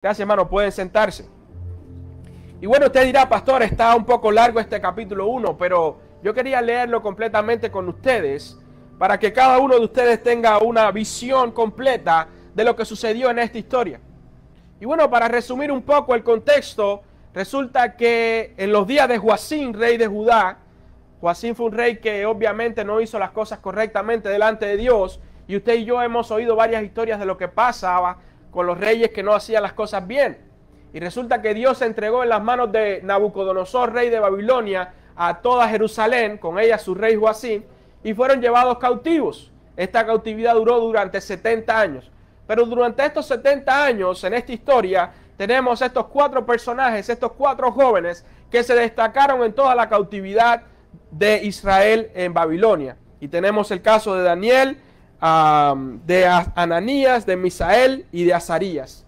Gracias, hermano. Pueden sentarse. Y bueno, usted dirá, pastor, está un poco largo este capítulo 1, pero yo quería leerlo completamente con ustedes para que cada uno de ustedes tenga una visión completa de lo que sucedió en esta historia. Y bueno, para resumir un poco el contexto, resulta que en los días de Joacim, rey de Judá, Joacim fue un rey que obviamente no hizo las cosas correctamente delante de Dios, y usted y yo hemos oído varias historias de lo que pasaba con los reyes que no hacían las cosas bien. Y resulta que Dios entregó en las manos de Nabucodonosor, rey de Babilonia, a toda Jerusalén, con ella su rey Joacim, y fueron llevados cautivos. Esta cautividad duró durante 70 años. Pero durante estos 70 años, en esta historia, tenemos estos 4 personajes, estos 4 jóvenes que se destacaron en toda la cautividad de Israel en Babilonia. Y tenemos el caso de Daniel, de Ananías, de Misael y de Azarías.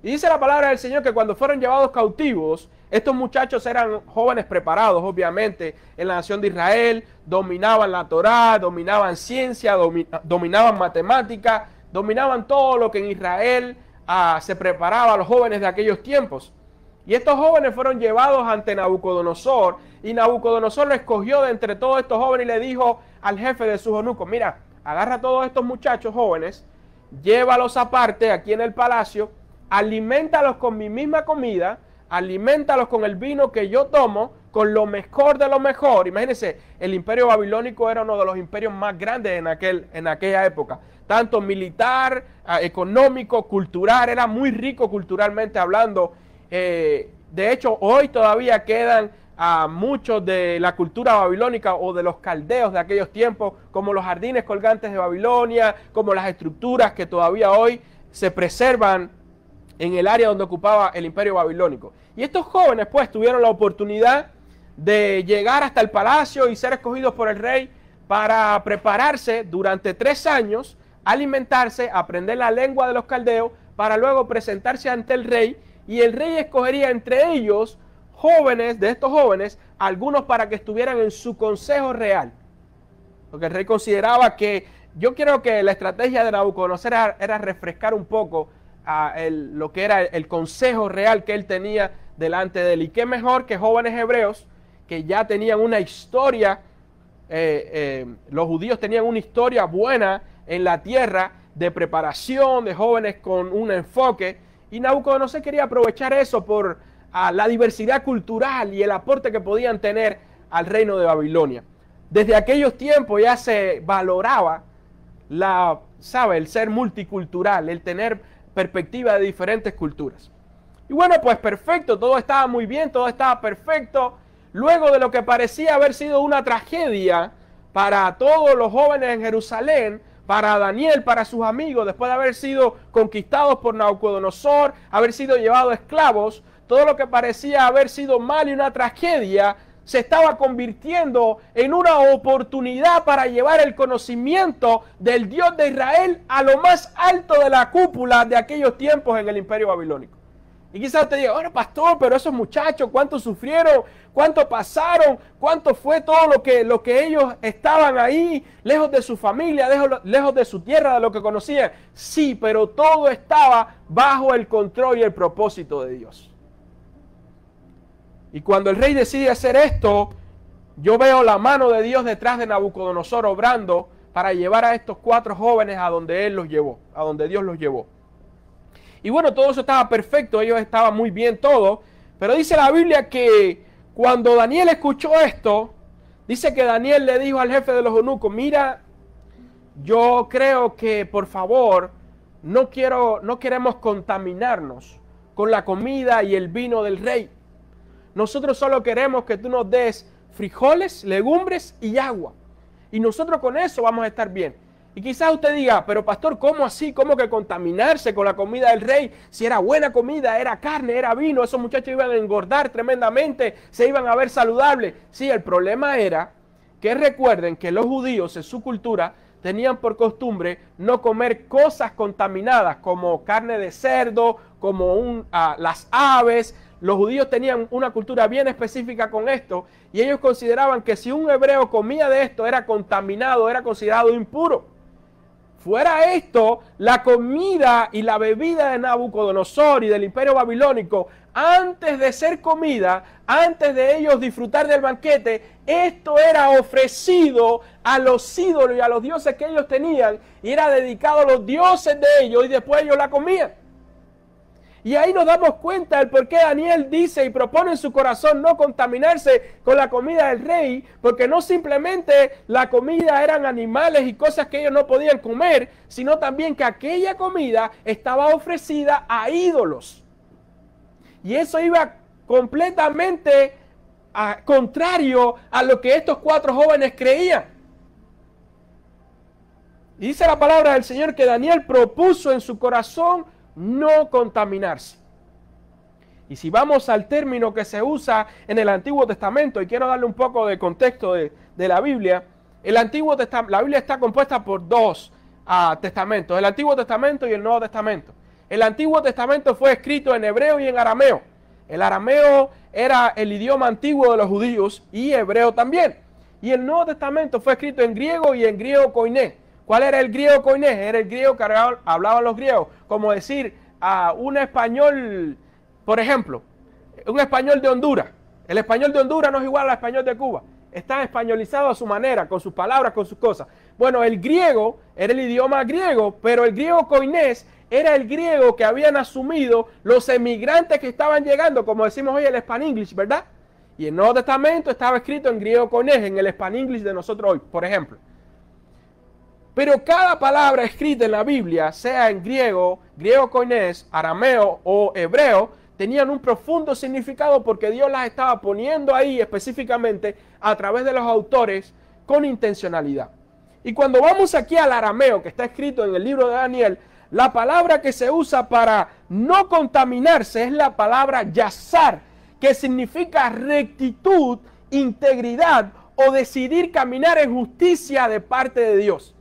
Y dice la palabra del Señor que cuando fueron llevados cautivos, estos muchachos eran jóvenes preparados, obviamente, en la nación de Israel, dominaban la Torá, dominaban ciencia, dominaban matemática, dominaban todo lo que en Israel se preparaba a los jóvenes de aquellos tiempos. Y estos jóvenes fueron llevados ante Nabucodonosor, y Nabucodonosor lo escogió de entre todos estos jóvenes y le dijo al jefe de sus eunucos: mira, agarra a todos estos muchachos jóvenes, llévalos aparte aquí en el palacio, alimentalos con mi misma comida, alimentalos con el vino que yo tomo, con lo mejor de lo mejor. Imagínense, el imperio babilónico era uno de los imperios más grandes en aquella época, tanto militar, económico, cultural, era muy rico culturalmente hablando. De hecho, hoy todavía quedan muchos de la cultura babilónica o de los caldeos de aquellos tiempos, como los jardines colgantes de Babilonia, como las estructuras que todavía hoy se preservan en el área donde ocupaba el imperio babilónico. Y estos jóvenes pues tuvieron la oportunidad de llegar hasta el palacio y ser escogidos por el rey para prepararse durante 3 años, alimentarse, aprender la lengua de los caldeos, para luego presentarse ante el rey, y el rey escogería entre ellos jóvenes, de estos jóvenes, algunos para que estuvieran en su consejo real. Porque el rey consideraba que, yo creo que la estrategia de Nabucodonosor era refrescar un poco lo que era el consejo real que él tenía delante de él. Y qué mejor que jóvenes hebreos que ya tenían una historia, los judíos tenían una historia buena en la tierra de preparación, de jóvenes con un enfoque, y Nabucodonosor quería aprovechar eso por la diversidad cultural y el aporte que podían tener al reino de Babilonia. Desde aquellos tiempos ya se valoraba el ser multicultural, el tener perspectiva de diferentes culturas. Y bueno, pues perfecto, todo estaba muy bien, todo estaba perfecto. Luego de lo que parecía haber sido una tragedia para todos los jóvenes en Jerusalén, para Daniel, para sus amigos, después de haber sido conquistados por Nabucodonosor, haber sido llevados esclavos, todo lo que parecía haber sido mal y una tragedia se estaba convirtiendo en una oportunidad para llevar el conocimiento del Dios de Israel a lo más alto de la cúpula de aquellos tiempos en el imperio babilónico. Y quizás te diga: bueno, pastor, pero esos muchachos, ¿cuánto sufrieron? ¿Cuánto pasaron? ¿Cuánto fue todo lo que ellos estaban ahí, lejos de su familia, lejos de su tierra, de lo que conocían? Sí, pero todo estaba bajo el control y el propósito de Dios. Y cuando el rey decide hacer esto, yo veo la mano de Dios detrás de Nabucodonosor obrando para llevar a estos 4 jóvenes a donde él los llevó, a donde Dios los llevó. Y bueno, todo eso estaba perfecto, ellos estaban muy bien todo, pero dice la Biblia que cuando Daniel escuchó esto, dice que Daniel le dijo al jefe de los eunucos: mira, yo creo que por favor no queremos contaminarnos con la comida y el vino del rey. Nosotros solo queremos que tú nos des frijoles, legumbres y agua, y nosotros con eso vamos a estar bien. Y quizás usted diga: pero pastor, ¿cómo así? ¿Cómo que contaminarse con la comida del rey? Si era buena comida, era carne, era vino, esos muchachos iban a engordar tremendamente, se iban a ver saludables. Sí, el problema era que recuerden que los judíos en su cultura tenían por costumbre no comer cosas contaminadas como carne de cerdo, como las aves. Los judíos tenían una cultura bien específica con esto, y ellos consideraban que si un hebreo comía de esto era contaminado, era considerado impuro. Fuera esto, la comida y la bebida de Nabucodonosor y del imperio babilónico, antes de ser comida, antes de ellos disfrutar del banquete, esto era ofrecido a los ídolos y a los dioses que ellos tenían, y era dedicado a los dioses de ellos, y después ellos la comían. Y ahí nos damos cuenta del por qué Daniel dice y propone en su corazón no contaminarse con la comida del rey, porque no simplemente la comida eran animales y cosas que ellos no podían comer, sino también que aquella comida estaba ofrecida a ídolos. Y eso iba completamente contrario a lo que estos 4 jóvenes creían. Y dice la palabra del Señor que Daniel propuso en su corazón no contaminarse. Y si vamos al término que se usa en el Antiguo Testamento, y quiero darle un poco de contexto de la Biblia, la Biblia está compuesta por 2 testamentos, el Antiguo Testamento y el Nuevo Testamento. El Antiguo Testamento fue escrito en hebreo y en arameo. El arameo era el idioma antiguo de los judíos y hebreo también. Y el Nuevo Testamento fue escrito en griego y en griego koiné. ¿Cuál era el griego koiné? Era el griego que hablaban los griegos. Como decir a un español, por ejemplo, un español de Honduras. El español de Honduras no es igual al español de Cuba. Está españolizado a su manera, con sus palabras, con sus cosas. Bueno, el griego era el idioma griego, pero el griego koinés era el griego que habían asumido los emigrantes que estaban llegando, como decimos hoy el Spanglish, ¿verdad? Y el Nuevo Testamento estaba escrito en griego koinés, en el Spanglish de nosotros hoy, por ejemplo. Pero cada palabra escrita en la Biblia, sea en griego, griego koinés, arameo o hebreo, tenían un profundo significado porque Dios las estaba poniendo ahí específicamente a través de los autores con intencionalidad. Y cuando vamos aquí al arameo que está escrito en el libro de Daniel, la palabra que se usa para no contaminarse es la palabra yazar, que significa rectitud, integridad o decidir caminar en justicia de parte de Dios.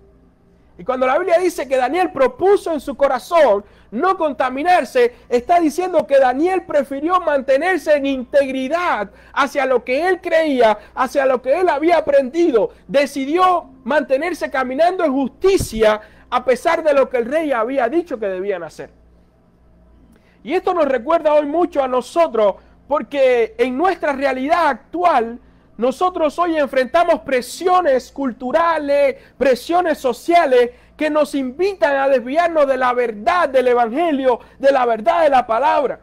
Y cuando la Biblia dice que Daniel propuso en su corazón no contaminarse, está diciendo que Daniel prefirió mantenerse en integridad hacia lo que él creía, hacia lo que él había aprendido. Decidió mantenerse caminando en justicia a pesar de lo que el rey había dicho que debían hacer. Y esto nos recuerda hoy mucho a nosotros, porque en nuestra realidad actual, nosotros hoy enfrentamos presiones culturales, presiones sociales que nos invitan a desviarnos de la verdad del evangelio, de la verdad de la palabra.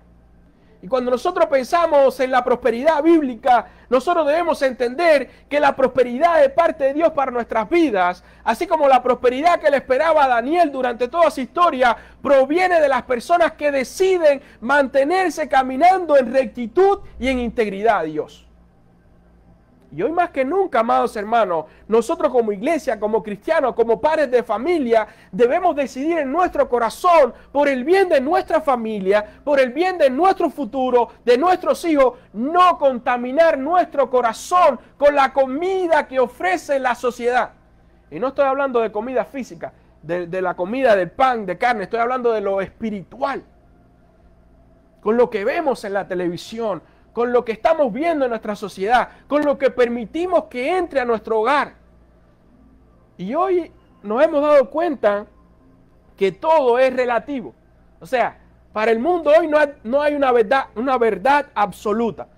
Y cuando nosotros pensamos en la prosperidad bíblica, nosotros debemos entender que la prosperidad de parte de Dios para nuestras vidas, así como la prosperidad que le esperaba a Daniel durante toda su historia, proviene de las personas que deciden mantenerse caminando en rectitud y en integridad a Dios. Y hoy más que nunca, amados hermanos, nosotros como iglesia, como cristianos, como padres de familia, debemos decidir en nuestro corazón, por el bien de nuestra familia, por el bien de nuestro futuro, de nuestros hijos, no contaminar nuestro corazón con la comida que ofrece la sociedad. Y no estoy hablando de comida física, de la comida del pan, de carne, estoy hablando de lo espiritual. Con lo que vemos en la televisión, con lo que estamos viendo en nuestra sociedad, con lo que permitimos que entre a nuestro hogar. Y hoy nos hemos dado cuenta que todo es relativo. O sea, para el mundo hoy no hay una verdad absoluta.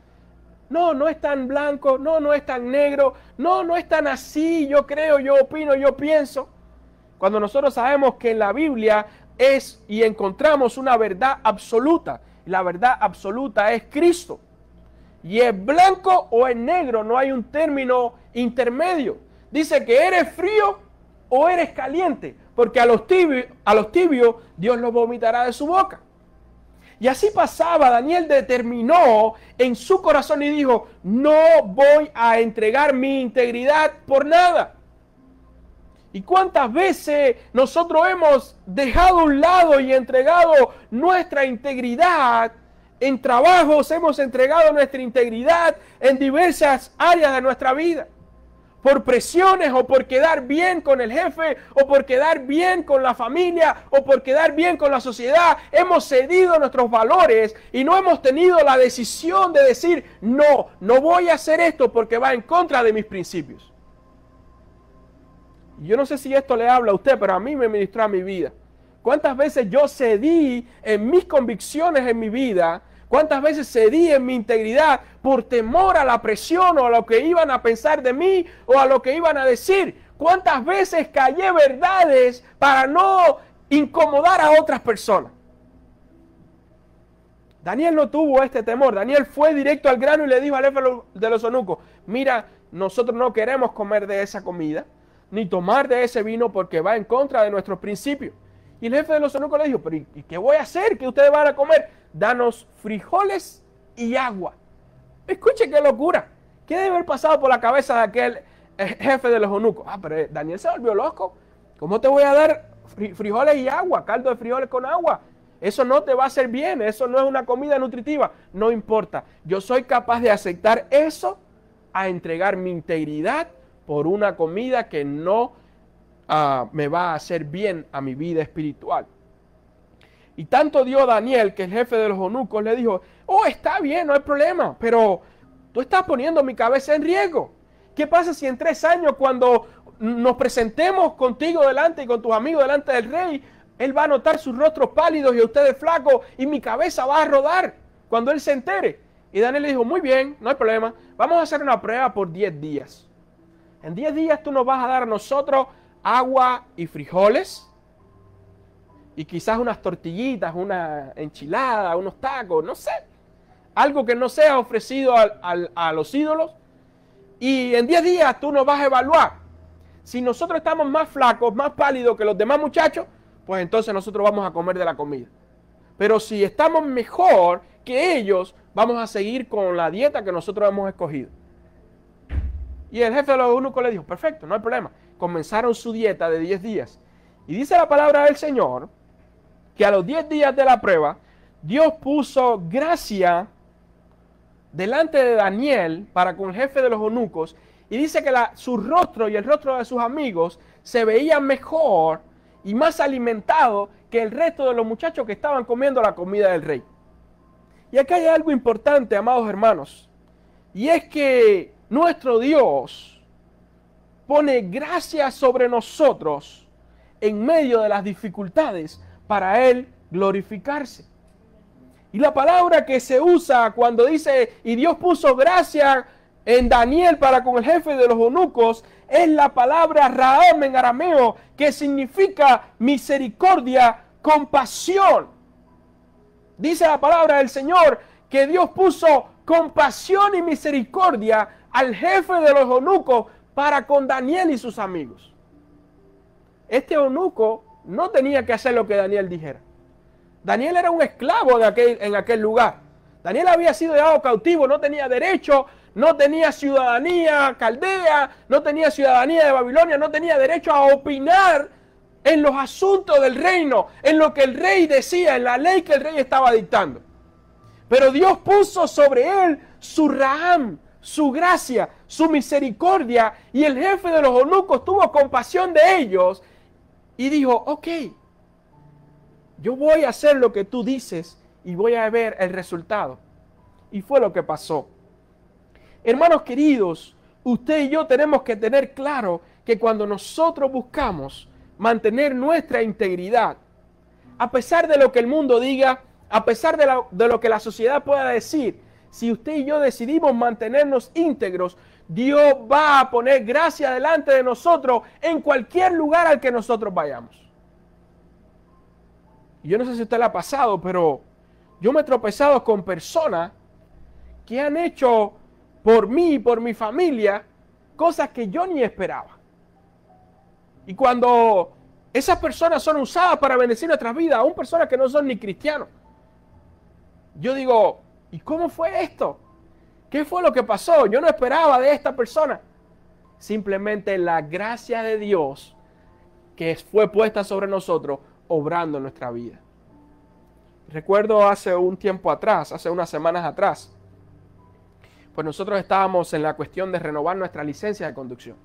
No es tan blanco, no es tan negro, no es tan así, yo creo, yo opino, yo pienso. Cuando nosotros sabemos que en la Biblia es y encontramos una verdad absoluta. Y la verdad absoluta es Cristo. Y es blanco o es negro, no hay un término intermedio. Dice que eres frío o eres caliente, porque a los tibios Dios los vomitará de su boca. Y así pasaba, Daniel determinó en su corazón y dijo, no voy a entregar mi integridad por nada. ¿Y cuántas veces nosotros hemos dejado a un lado y entregado nuestra integridad? En trabajos hemos entregado nuestra integridad en diversas áreas de nuestra vida. Por presiones o por quedar bien con el jefe o por quedar bien con la familia o por quedar bien con la sociedad. Hemos cedido nuestros valores y no hemos tenido la decisión de decir no voy a hacer esto porque va en contra de mis principios. Y yo no sé si esto le habla a usted, pero a mí me ministró a mi vida. ¿Cuántas veces yo cedí en mis convicciones en mi vida? ¿Cuántas veces cedí en mi integridad por temor a la presión o a lo que iban a pensar de mí o a lo que iban a decir? ¿Cuántas veces callé verdades para no incomodar a otras personas? Daniel no tuvo este temor. Daniel fue directo al grano y le dijo al jefe de los eunucos: mira, nosotros no queremos comer de esa comida, ni tomar de ese vino, porque va en contra de nuestros principios. Y el jefe de los eunucos le dijo: pero ¿y qué voy a hacer? ¿Qué ustedes van a comer? Danos frijoles y agua. Escuche qué locura. ¿Qué debe haber pasado por la cabeza de aquel jefe de los eunucos? Pero Daniel se volvió loco. ¿Cómo te voy a dar frijoles y agua? Caldo de frijoles con agua. Eso no te va a hacer bien. Eso no es una comida nutritiva. No importa. Yo soy capaz de aceptar eso a entregar mi integridad por una comida que no me va a hacer bien a mi vida espiritual. Y tanto dio Daniel que el jefe de los eunucos le dijo: oh, está bien, no hay problema, pero tú estás poniendo mi cabeza en riesgo. ¿Qué pasa si en 3 años, cuando nos presentemos contigo delante y con tus amigos delante del rey, él va a notar sus rostros pálidos y a ustedes flacos y mi cabeza va a rodar cuando él se entere? Y Daniel le dijo: muy bien, no hay problema, vamos a hacer una prueba por 10 días. En 10 días tú nos vas a dar a nosotros agua y frijoles y quizás unas tortillitas, una enchilada, unos tacos, no sé, algo que no sea ofrecido a los ídolos. Y en 10 días tú nos vas a evaluar. Si nosotros estamos más flacos, más pálidos que los demás muchachos, pues entonces nosotros vamos a comer de la comida. Pero si estamos mejor que ellos, vamos a seguir con la dieta que nosotros hemos escogido. Y el jefe de los eunucos le dijo: perfecto, no hay problema. Comenzaron su dieta de 10 días. Y dice la palabra del Señor que a los 10 días de la prueba, Dios puso gracia delante de Daniel para con el jefe de los eunucos. Y dice que su rostro y el rostro de sus amigos se veían mejor y más alimentados que el resto de los muchachos que estaban comiendo la comida del rey. Y acá hay algo importante, amados hermanos. Y es que nuestro Dios pone gracia sobre nosotros en medio de las dificultades para Él glorificarse. Y la palabra que se usa cuando dice: y Dios puso gracia en Daniel para con el jefe de los eunucos, es la palabra Raam en arameo, que significa misericordia, compasión. Dice la palabra del Señor que Dios puso compasión y misericordia al jefe de los eunucos para con Daniel y sus amigos. Este eunuco no tenía que hacer lo que Daniel dijera. Daniel era un esclavo en aquel lugar. Daniel había sido llevado cautivo, no tenía derecho, no tenía ciudadanía caldea, no tenía ciudadanía de Babilonia, no tenía derecho a opinar en los asuntos del reino, en lo que el rey decía, en la ley que el rey estaba dictando. Pero Dios puso sobre él su Raam, su gracia, su misericordia, y el jefe de los eunucos tuvo compasión de ellos y dijo: ok, yo voy a hacer lo que tú dices y voy a ver el resultado. Y fue lo que pasó. Hermanos queridos, usted y yo tenemos que tener claro que cuando nosotros buscamos mantener nuestra integridad, a pesar de lo que el mundo diga, a pesar de lo que la sociedad pueda decir, si usted y yo decidimos mantenernos íntegros, Dios va a poner gracia delante de nosotros en cualquier lugar al que nosotros vayamos. Y yo no sé si a usted le ha pasado, pero yo me he tropezado con personas que han hecho por mí y por mi familia cosas que yo ni esperaba. Y cuando esas personas son usadas para bendecir nuestras vidas, aún personas que no son ni cristianos, yo digo: ¿y cómo fue esto? ¿Qué fue lo que pasó? Yo no esperaba de esta persona. Simplemente la gracia de Dios que fue puesta sobre nosotros, obrando en nuestra vida. Recuerdo hace un tiempo atrás, hace unas semanas atrás, pues nosotros estábamos en la cuestión de renovar nuestra licencia de conducción.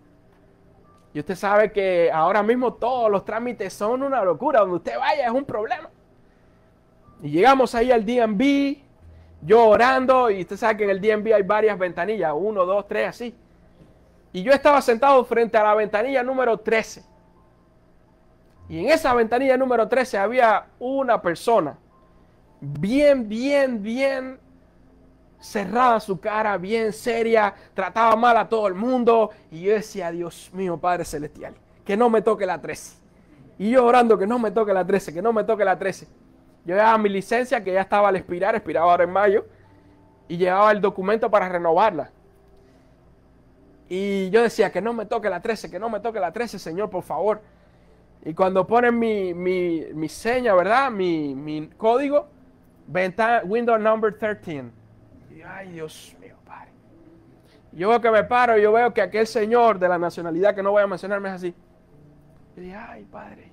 Y usted sabe que ahora mismo todos los trámites son una locura. Donde usted vaya es un problema. Y llegamos ahí al DMV, yo orando, y usted sabe que en el DMV hay varias ventanillas, 1, 2, 3, así. Y yo estaba sentado frente a la ventanilla número 13. Y en esa ventanilla número 13 había una persona bien cerrada su cara, bien seria, trataba mal a todo el mundo. Y yo decía, Dios mío, Padre Celestial, que no me toque la 13. Y yo orando que no me toque la 13, que no me toque la 13. Yo llevaba mi licencia, que ya estaba al expirar, expiraba ahora en mayo, y llevaba el documento para renovarla. Y yo decía, que no me toque la 13, que no me toque la 13, Señor, por favor. Y cuando ponen mi seña, ¿verdad? Mi código, window number 13. Y yo, ay, Dios mío, Padre. Yo veo que me paro y yo veo que aquel señor de la nacionalidad, que no voy a mencionarme, es así. Y dije, ay, Padre.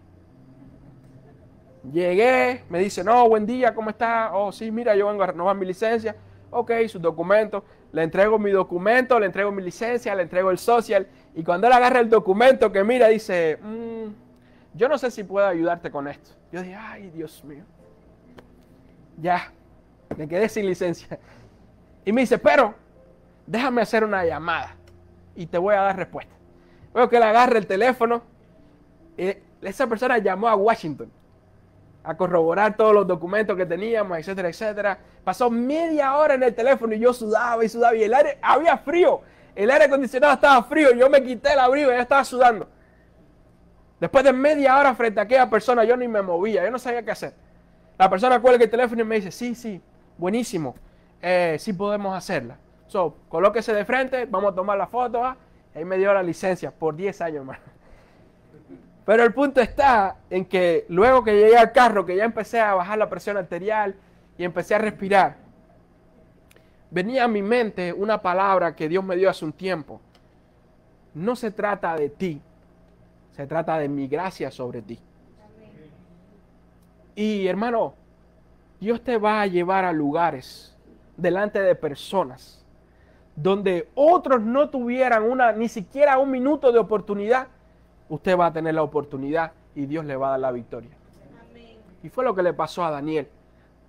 Llegué, me dice, no, buen día, ¿cómo está? Oh, sí, mira, yo vengo a renovar mi licencia. Ok, sus documentos. Le entrego mi documento, le entrego mi licencia, le entrego el social. Y cuando él agarra el documento que mira, dice, yo no sé si puedo ayudarte con esto. Yo dije, ay, Dios mío. Ya, me quedé sin licencia. Y me dice, pero déjame hacer una llamada y te voy a dar respuesta. Veo que él agarra el teléfono. Esa persona llamó a Washington a corroborar todos los documentos que teníamos, etcétera, etcétera. Pasó media hora en el teléfono y yo sudaba y sudaba. Y el aire, había frío. El aire acondicionado estaba frío. Yo me quité el abrigo y ya estaba sudando. Después de media hora frente a aquella persona, yo ni me movía. Yo no sabía qué hacer. La persona cuelga el teléfono y me dice, sí, buenísimo. Sí podemos hacerla. So, colóquese de frente, vamos a tomar la foto. Y ahí me dio la licencia por 10 años, hermano. Pero el punto está en que luego que llegué al carro, que ya empecé a bajar la presión arterial y empecé a respirar, venía a mi mente una palabra que Dios me dio hace un tiempo. No se trata de ti, se trata de mi gracia sobre ti. Y hermano, Dios te va a llevar a lugares delante de personas donde otros no tuvieran ni siquiera un minuto de oportunidad. Usted va a tener la oportunidad y Dios le va a dar la victoria. Amén. Y fue lo que le pasó a Daniel.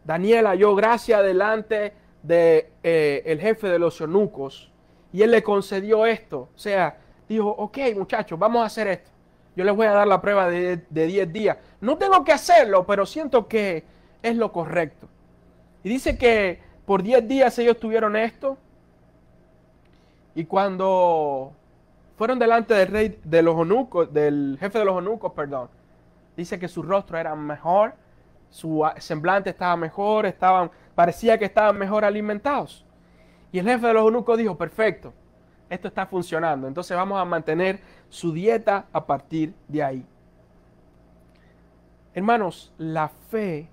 Daniel halló gracia delante del jefe de los eunucos y él le concedió esto. O sea, dijo, ok muchachos, vamos a hacer esto. Yo les voy a dar la prueba de 10 días. No tengo que hacerlo, pero siento que es lo correcto. Y dice que por 10 días ellos tuvieron esto. Y cuando fueron delante del rey de los eunucos, del jefe de los eunucos, perdón, dice que su rostro era mejor, su semblante estaba mejor, parecía que estaban mejor alimentados. Y el jefe de los eunucos dijo, perfecto, esto está funcionando, entonces vamos a mantener su dieta a partir de ahí. Hermanos, la fe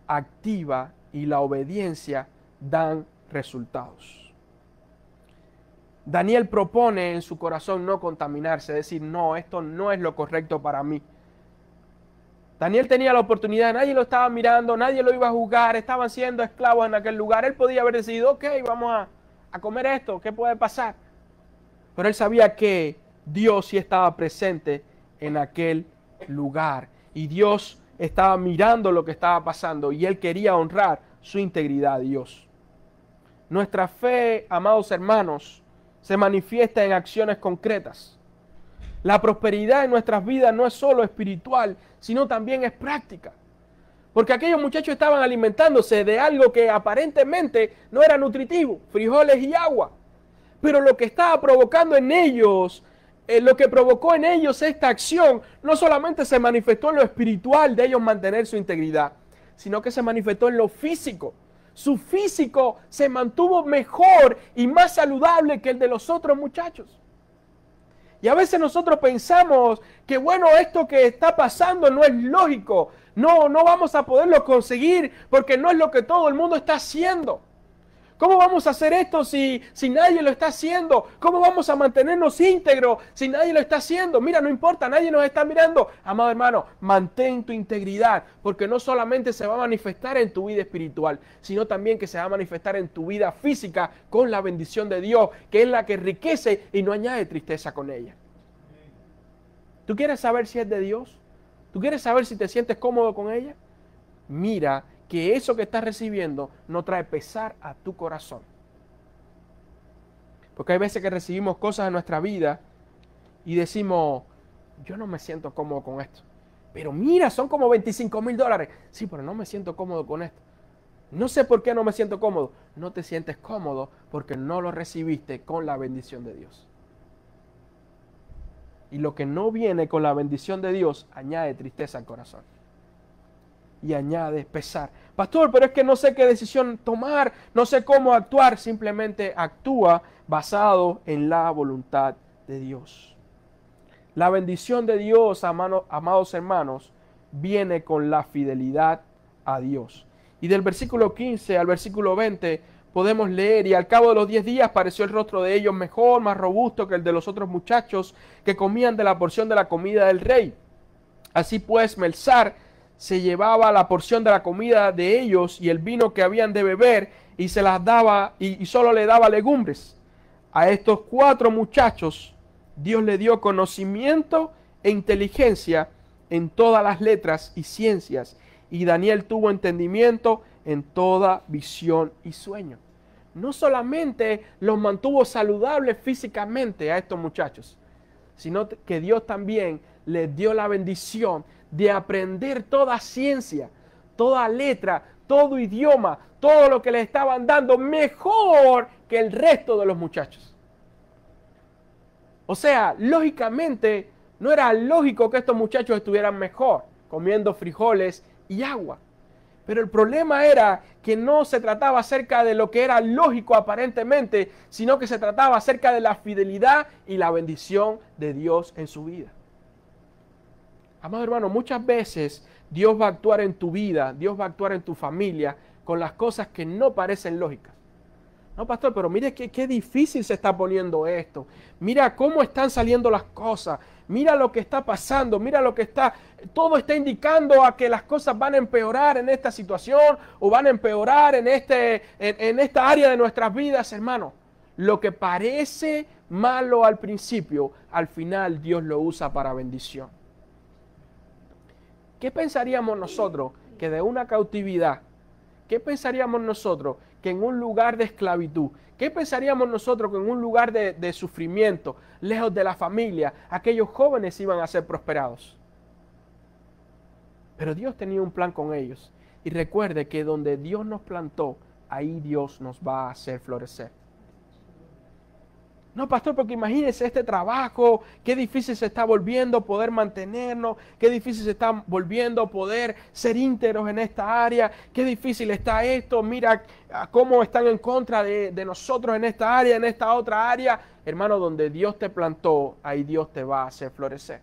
activa y la obediencia dan resultados. Daniel propone en su corazón no contaminarse, decir, no, esto no es lo correcto para mí. Daniel tenía la oportunidad, nadie lo estaba mirando, nadie lo iba a juzgar, estaban siendo esclavos en aquel lugar. Él podía haber decidido, ok, vamos a comer esto, ¿qué puede pasar? Pero él sabía que Dios sí estaba presente en aquel lugar. Y Dios estaba mirando lo que estaba pasando y él quería honrar su integridad a Dios. Nuestra fe, amados hermanos, se manifiesta en acciones concretas. La prosperidad en nuestras vidas no es solo espiritual, sino también es práctica. Porque aquellos muchachos estaban alimentándose de algo que aparentemente no era nutritivo, frijoles y agua. Pero lo que estaba provocando en ellos, lo que provocó en ellos esta acción, no solamente se manifestó en lo espiritual de ellos mantener su integridad, sino que se manifestó en lo físico. Su físico se mantuvo mejor y más saludable que el de los otros muchachos. Y a veces nosotros pensamos que bueno, esto que está pasando no es lógico. No vamos a poderlo conseguir porque no es lo que todo el mundo está haciendo. ¿Cómo vamos a hacer esto si nadie lo está haciendo? ¿Cómo vamos a mantenernos íntegros si nadie lo está haciendo? Mira, no importa, nadie nos está mirando. Amado hermano, mantén tu integridad, porque no solamente se va a manifestar en tu vida espiritual, sino también que se va a manifestar en tu vida física con la bendición de Dios, que es la que enriquece y no añade tristeza con ella. ¿Tú quieres saber si es de Dios? ¿Tú quieres saber si te sientes cómodo con ella? Mira que eso que estás recibiendo no trae pesar a tu corazón. Porque hay veces que recibimos cosas en nuestra vida y decimos, yo no me siento cómodo con esto. Pero mira, son como $25,000. Sí, pero no me siento cómodo con esto. No sé por qué no me siento cómodo. No te sientes cómodo porque no lo recibiste con la bendición de Dios. Y lo que no viene con la bendición de Dios añade tristeza al corazón. Y añade pesar. Pastor, pero es que no sé qué decisión tomar, no sé cómo actuar. Simplemente actúa basado en la voluntad de Dios. La bendición de Dios, amados hermanos, viene con la fidelidad a Dios. Y del versículo 15 al versículo 20 podemos leer, y al cabo de los 10 días pareció el rostro de ellos mejor, más robusto que el de los otros muchachos que comían de la porción de la comida del rey. Así pues, Melzar se llevaba la porción de la comida de ellos y el vino que habían de beber y se las daba y solo le daba legumbres. A estos 4 muchachos Dios le dio conocimiento e inteligencia en todas las letras y ciencias, y Daniel tuvo entendimiento en toda visión y sueño. No solamente los mantuvo saludables físicamente a estos muchachos, sino que Dios también les dio la bendición de aprender toda ciencia, toda letra, todo idioma, todo lo que les estaban dando mejor que el resto de los muchachos. O sea, lógicamente, no era lógico que estos muchachos estuvieran mejor, comiendo frijoles y agua. Pero el problema era que no se trataba acerca de lo que era lógico aparentemente, sino que se trataba acerca de la fidelidad y la bendición de Dios en su vida. Amado hermano, muchas veces Dios va a actuar en tu vida, Dios va a actuar en tu familia con las cosas que no parecen lógicas. No, pastor, pero mire qué difícil se está poniendo esto. Mira cómo están saliendo las cosas. Mira lo que está pasando. Mira lo que está... Todo está indicando a que las cosas van a empeorar en esta situación o van a empeorar en esta área de nuestras vidas, hermano. Lo que parece malo al principio, al final Dios lo usa para bendición. ¿Qué pensaríamos nosotros que de una cautividad? ¿Qué pensaríamos nosotros que en un lugar de esclavitud? ¿Qué pensaríamos nosotros que en un lugar de sufrimiento, lejos de la familia, aquellos jóvenes iban a ser prosperados? Pero Dios tenía un plan con ellos. Y recuerde que donde Dios nos plantó, ahí Dios nos va a hacer florecer. No, pastor, porque imagínense este trabajo, qué difícil se está volviendo poder mantenernos, qué difícil se está volviendo poder ser íntegros en esta área, qué difícil está esto, mira cómo están en contra de nosotros en esta área, en esta otra área. Hermano, donde Dios te plantó, ahí Dios te va a hacer florecer.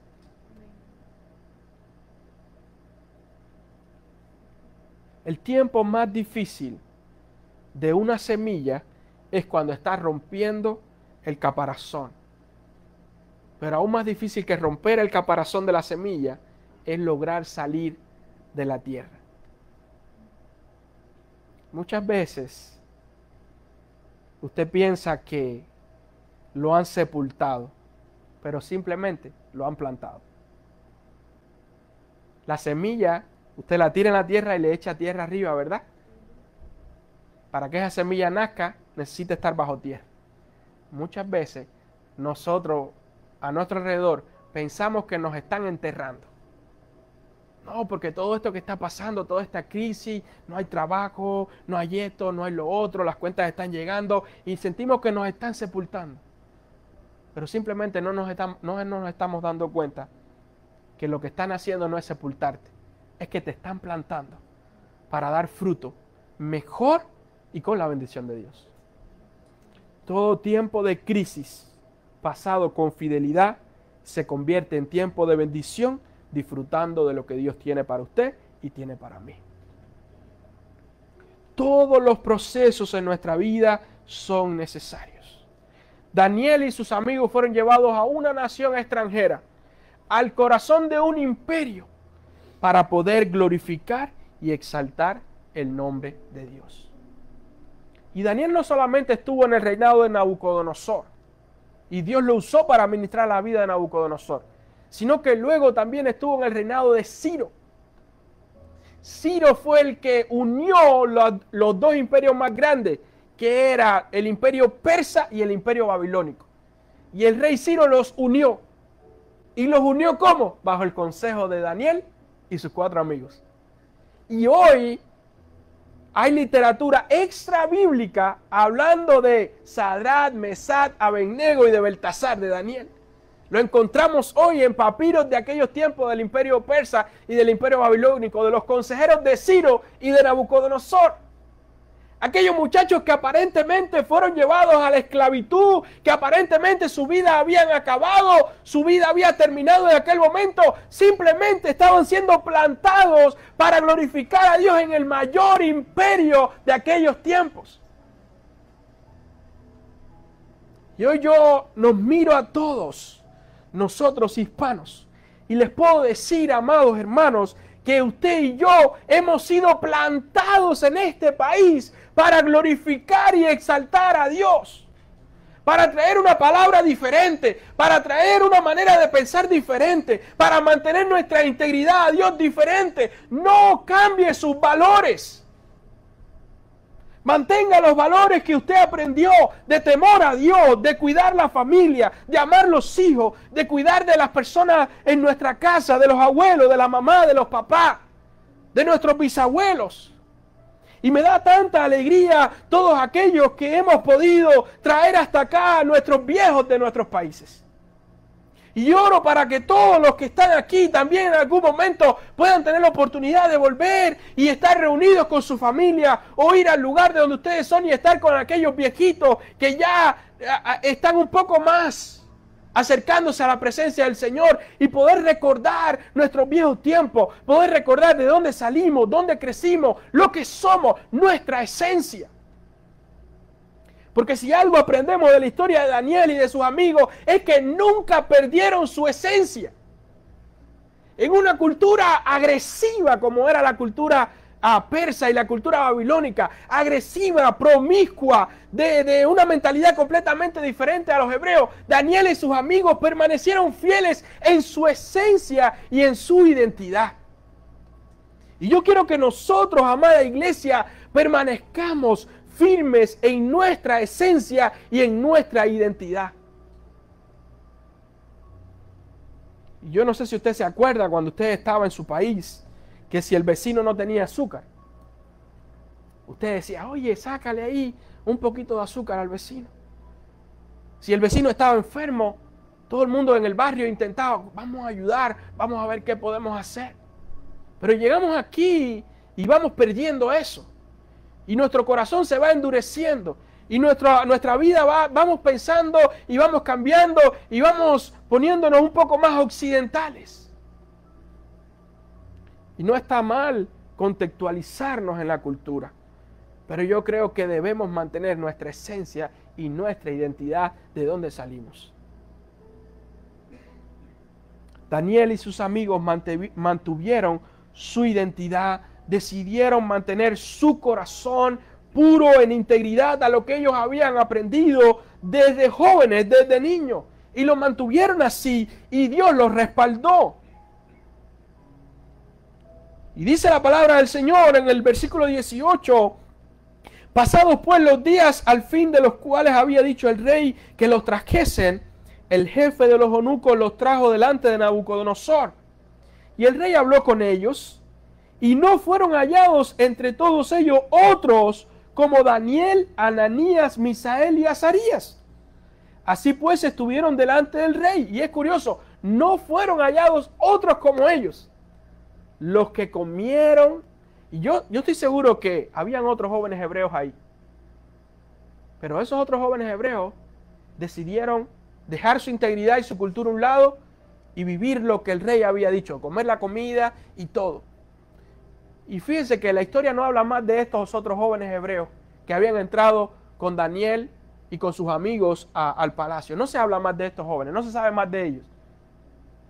El tiempo más difícil de una semilla es cuando está rompiendo el caparazón. Pero aún más difícil que romper el caparazón de la semilla es lograr salir de la tierra. Muchas veces usted piensa que lo han sepultado, pero simplemente lo han plantado. La semilla, usted la tira en la tierra y le echa tierra arriba, ¿verdad? Para que esa semilla nazca, necesita estar bajo tierra. Muchas veces nosotros a nuestro alrededor pensamos que nos están enterrando. No, porque todo esto que está pasando, toda esta crisis, no hay trabajo, no hay esto, no hay lo otro, las cuentas están llegando y sentimos que nos están sepultando. Pero simplemente no nos estamos dando cuenta que lo que están haciendo no es sepultarte, es que te están plantando para dar fruto mejor y con la bendición de Dios. Todo tiempo de crisis pasado con fidelidad se convierte en tiempo de bendición, disfrutando de lo que Dios tiene para usted y tiene para mí. Todos los procesos en nuestra vida son necesarios. Daniel y sus amigos fueron llevados a una nación extranjera, al corazón de un imperio, para poder glorificar y exaltar el nombre de Dios. Y Daniel no solamente estuvo en el reinado de Nabucodonosor, y Dios lo usó para administrar la vida de Nabucodonosor, sino que luego también estuvo en el reinado de Ciro. Ciro fue el que unió los dos imperios más grandes, que era el imperio persa y el imperio babilónico. Y el rey Ciro los unió. ¿Y los unió cómo? Bajo el consejo de Daniel y sus 4 amigos. Y hoy hay literatura extra bíblica hablando de Sadrach, Mesach, Abednego y de Beltasar, de Daniel. Lo encontramos hoy en papiros de aquellos tiempos del imperio persa y del imperio babilónico, de los consejeros de Ciro y de Nabucodonosor. Aquellos muchachos que aparentemente fueron llevados a la esclavitud, que aparentemente su vida habían acabado, su vida había terminado en aquel momento, simplemente estaban siendo plantados para glorificar a Dios en el mayor imperio de aquellos tiempos. Y hoy yo nos miro a todos, nosotros hispanos, y les puedo decir, amados hermanos, que usted y yo hemos sido plantados en este país para glorificar y exaltar a Dios, para traer una palabra diferente, para traer una manera de pensar diferente, para mantener nuestra integridad a Dios diferente. No cambie sus valores. Mantenga los valores que usted aprendió de temor a Dios, de cuidar la familia, de amar los hijos, de cuidar de las personas en nuestra casa, de los abuelos, de la mamá, de los papás, de nuestros bisabuelos. Y me da tanta alegría todos aquellos que hemos podido traer hasta acá a nuestros viejos de nuestros países. Y oro para que todos los que están aquí también en algún momento puedan tener la oportunidad de volver y estar reunidos con su familia o ir al lugar de donde ustedes son y estar con aquellos viejitos que ya están un poco más acercándose a la presencia del Señor y poder recordar nuestros viejos tiempos, poder recordar de dónde salimos, dónde crecimos, lo que somos, nuestra esencia. Porque si algo aprendemos de la historia de Daniel y de sus amigos es que nunca perdieron su esencia. En una cultura agresiva como era la cultura persa y la cultura babilónica, agresiva, promiscua, de una mentalidad completamente diferente a los hebreos, Daniel y sus amigos permanecieron fieles en su esencia y en su identidad. Y yo quiero que nosotros, amada iglesia, permanezcamos firmes en nuestra esencia y en nuestra identidad. Y yo no sé si usted se acuerda cuando usted estaba en su país, que si el vecino no tenía azúcar, usted decía, oye, sácale ahí un poquito de azúcar al vecino. Si el vecino estaba enfermo, todo el mundo en el barrio intentaba, vamos a ayudar, vamos a ver qué podemos hacer. Pero llegamos aquí y vamos perdiendo eso. Y nuestro corazón se va endureciendo. Y nuestra vida vamos pensando y vamos cambiando y vamos poniéndonos un poco más occidentales. Y no está mal contextualizarnos en la cultura. Pero yo creo que debemos mantener nuestra esencia y nuestra identidad de donde salimos. Daniel y sus amigos mantuvieron su identidad, decidieron mantener su corazón puro en integridad a lo que ellos habían aprendido desde jóvenes, desde niños. Y lo mantuvieron así y Dios los respaldó. Y dice la palabra del Señor en el versículo 18, pasados pues los días al fin de los cuales había dicho el rey que los trajesen, el jefe de los eunucos los trajo delante de Nabucodonosor. Y el rey habló con ellos, y no fueron hallados entre todos ellos otros como Daniel, Ananías, Misael y Azarías. Así pues estuvieron delante del rey. Y es curioso, no fueron hallados otros como ellos. Los que comieron, y yo estoy seguro que habían otros jóvenes hebreos ahí. Pero esos otros jóvenes hebreos decidieron dejar su integridad y su cultura a un lado y vivir lo que el rey había dicho, comer la comida y todo. Y fíjense que la historia no habla más de estos otros jóvenes hebreos que habían entrado con Daniel y con sus amigos al palacio. No se habla más de estos jóvenes, no se sabe más de ellos.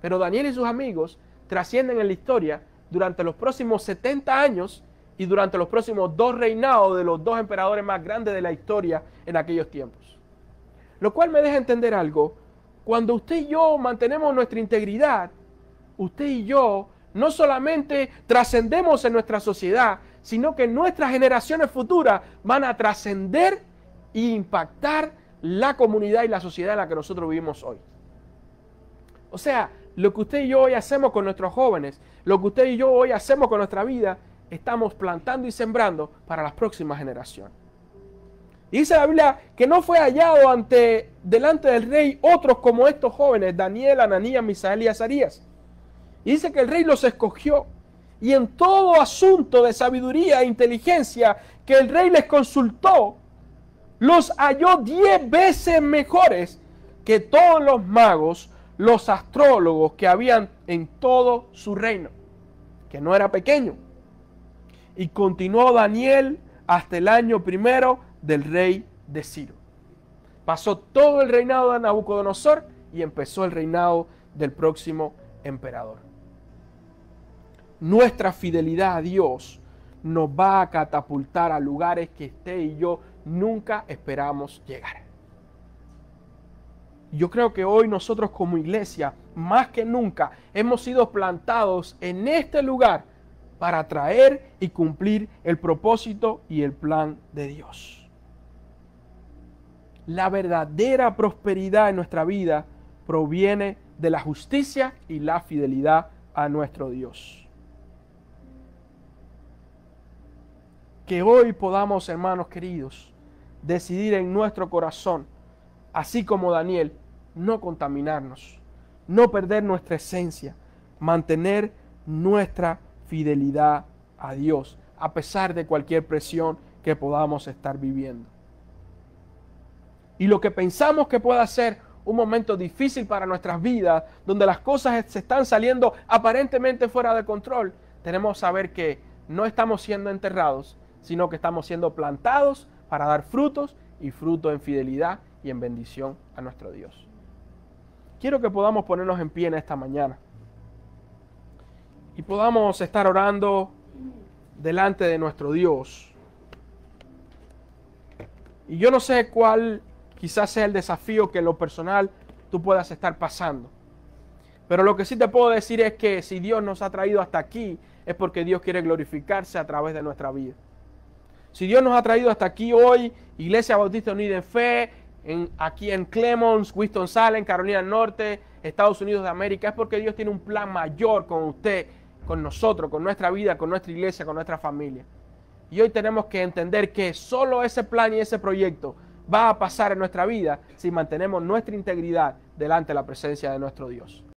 Pero Daniel y sus amigos trascienden en la historia durante los próximos 70 años y durante los próximos 2 reinados de los 2 emperadores más grandes de la historia en aquellos tiempos. Lo cual me deja entender algo. Cuando usted y yo mantenemos nuestra integridad, usted y yo no solamente trascendemos en nuestra sociedad, sino que nuestras generaciones futuras van a trascender e impactar la comunidad y la sociedad en la que nosotros vivimos hoy. O sea, lo que usted y yo hoy hacemos con nuestros jóvenes, lo que usted y yo hoy hacemos con nuestra vida, estamos plantando y sembrando para las próximas generaciones. Dice la Biblia que no fue hallado delante del rey otros como estos jóvenes, Daniel, Ananías, Misael y Azarías. Y dice que el rey los escogió. Y en todo asunto de sabiduría e inteligencia que el rey les consultó, los halló 10 veces mejores que todos los magos, los astrólogos que habían en todo su reino, que no era pequeño. Y continuó Daniel hasta el año primero del rey de Ciro. Pasó todo el reinado de Nabucodonosor y empezó el reinado del próximo emperador. Nuestra fidelidad a Dios nos va a catapultar a lugares que usted y yo nunca esperamos llegar. Yo creo que hoy nosotros como iglesia, más que nunca, hemos sido plantados en este lugar para traer y cumplir el propósito y el plan de Dios. La verdadera prosperidad en nuestra vida proviene de la justicia y la fidelidad a nuestro Dios. Que hoy podamos, hermanos queridos, decidir en nuestro corazón, así como Daniel, no contaminarnos, no perder nuestra esencia, mantener nuestra fidelidad a Dios, a pesar de cualquier presión que podamos estar viviendo. Y lo que pensamos que pueda ser un momento difícil para nuestras vidas, donde las cosas se están saliendo aparentemente fuera de control, tenemos que saber que no estamos siendo enterrados, sino que estamos siendo plantados para dar frutos y fruto en fidelidad y en bendición a nuestro Dios. Quiero que podamos ponernos en pie en esta mañana y podamos estar orando delante de nuestro Dios. Y yo no sé cuál quizás sea el desafío que en lo personal tú puedas estar pasando. Pero lo que sí te puedo decir es que si Dios nos ha traído hasta aquí, es porque Dios quiere glorificarse a través de nuestra vida. Si Dios nos ha traído hasta aquí hoy, Iglesia Bautista Unida en Fe, aquí en Clemons, Winston-Salem, Carolina del Norte, Estados Unidos de América, es porque Dios tiene un plan mayor con usted, con nosotros, con nuestra vida, con nuestra iglesia, con nuestra familia. Y hoy tenemos que entender que solo ese plan y ese proyecto va a pasar en nuestra vida si mantenemos nuestra integridad delante de la presencia de nuestro Dios.